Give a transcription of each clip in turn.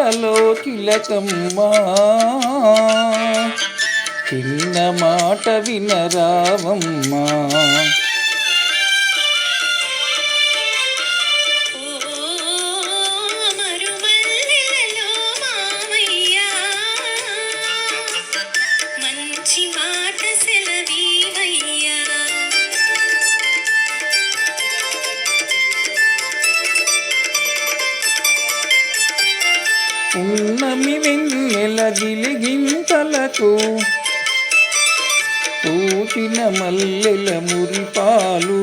చిగురాకులలో చిలకమ్మా చిన్న మాట వినరావమ్మా. ఉన్నమి వెన్నెల గిలిగింతలకు పూచిన మల్లెల మురిపాలు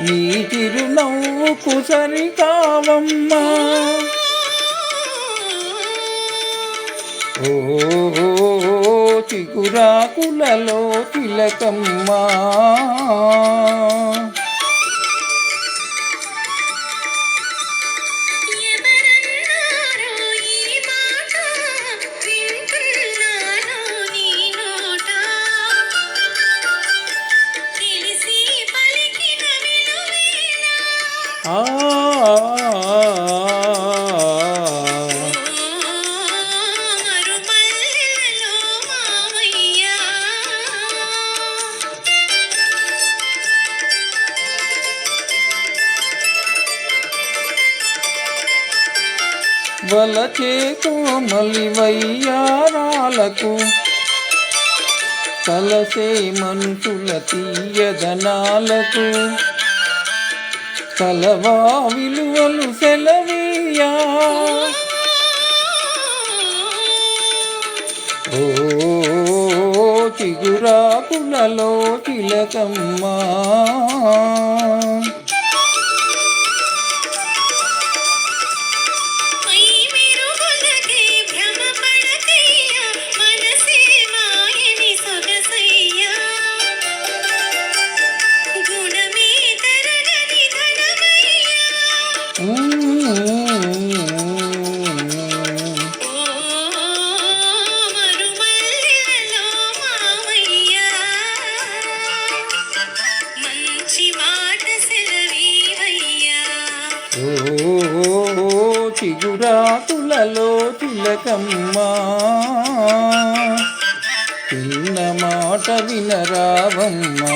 నీ చిరునవ్వుకు సరికావమ్మా. ఓ చిగురాకులలో తిలకమ్మా వలచే కోమలి వయ్యారాలకు కలసే మనుషుల తీయదనాలకు కలవా విలువలు సెలవీయా. ఓ చిగురాకులలో తిలకమ్మా చిగురాకులలో తిలకమ్మా చిన్న మాట వినరావమ్మా.